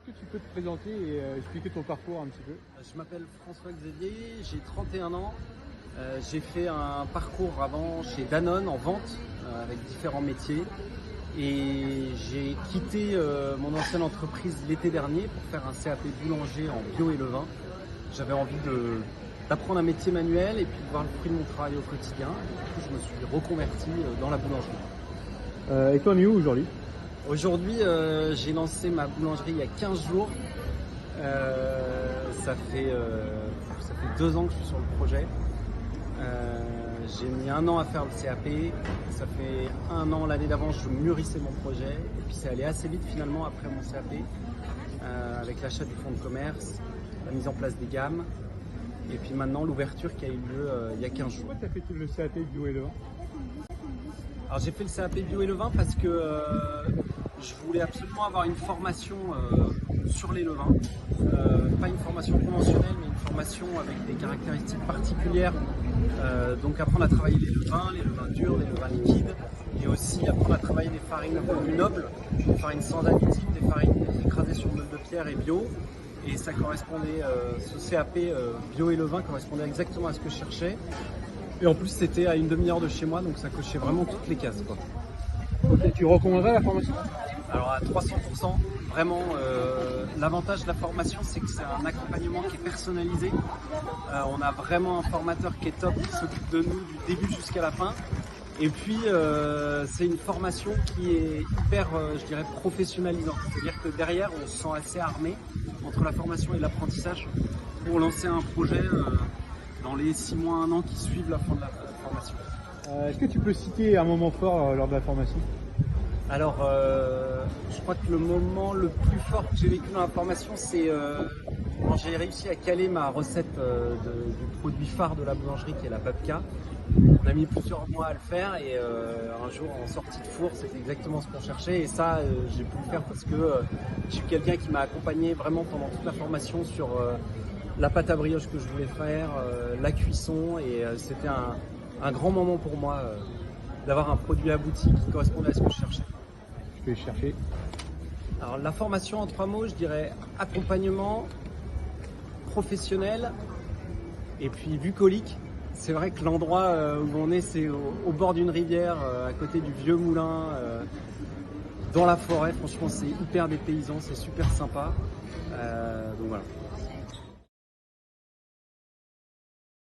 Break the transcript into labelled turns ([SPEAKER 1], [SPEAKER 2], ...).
[SPEAKER 1] Est-ce que tu peux te présenter et expliquer ton parcours un petit peu?
[SPEAKER 2] Je m'appelle François Xavier, j'ai 31 ans. J'ai fait un parcours avant chez Danone en vente avec différents métiers et j'ai quitté mon ancienne entreprise l'été dernier pour faire un CAP boulanger en bio et levain. J'avais envie d'apprendre un métier manuel et puis de voir le fruit de mon travail au quotidien. Et du coup, je me suis reconverti dans la boulangerie.
[SPEAKER 1] Et toi, on est où aujourd'hui?
[SPEAKER 2] Aujourd'hui, j'ai lancé ma boulangerie il y a 15 jours. Ça fait 2 ans que je suis sur le projet. J'ai mis 1 an à faire le CAP. Ça fait 1 an, l'année d'avant, je mûrissais mon projet. Et puis c'est allé assez vite finalement après mon CAP, avec l'achat du fonds de commerce, la mise en place des gammes. Et puis maintenant, l'ouverture qui a eu lieu il y a 15 jours.
[SPEAKER 1] Pourquoi tu as fait tout le CAP bio et levain?
[SPEAKER 2] Alors j'ai fait le CAP bio et levain parce que je voulais absolument avoir une formation sur les levains. Pas une formation conventionnelle, mais une formation avec des caractéristiques particulières. Donc apprendre à travailler les levains durs, les levains liquides, et aussi apprendre à travailler des farines un peu plus nobles, des farines sans additifs, des farines écrasées sur meule de pierre et bio. Et ça correspondait, ce CAP bio et levain correspondait exactement à ce que je cherchais. Et en plus c'était à une demi-heure de chez moi, donc ça cochait vraiment toutes les cases, quoi.
[SPEAKER 1] Ok, tu recommanderais la formation?
[SPEAKER 2] Alors à 300%, vraiment, l'avantage de la formation, c'est que c'est un accompagnement qui est personnalisé. On a vraiment un formateur qui est top, qui s'occupe de nous du début jusqu'à la fin. Et puis, c'est une formation qui est hyper, je dirais, professionnalisante. C'est-à-dire que derrière, on se sent assez armé entre la formation et l'apprentissage pour lancer un projet dans les 6 mois, 1 an qui suivent la fin de la formation.
[SPEAKER 1] Est-ce que tu peux citer un moment fort lors de la formation?
[SPEAKER 2] Alors, je crois que le moment le plus fort que j'ai vécu dans la formation, c'est quand j'ai réussi à caler ma recette du produit phare de la boulangerie, qui est la babka. On a mis plusieurs mois à le faire et un jour, en sortie de four, c'était exactement ce qu'on cherchait. Et ça, j'ai pu le faire parce que je suis quelqu'un qui m'a accompagné vraiment pendant toute la formation sur la pâte à brioche que je voulais faire, la cuisson. Et c'était un grand moment pour moi d'avoir un produit abouti qui correspondait à ce que je cherchais.
[SPEAKER 1] Je vais chercher.
[SPEAKER 2] Alors la formation en 3 mots, je dirais accompagnement, professionnel et puis bucolique. C'est vrai que l'endroit où on est, c'est au bord d'une rivière, à côté du vieux moulin, dans la forêt. Franchement, c'est hyper dépaysant, c'est super sympa. Donc voilà.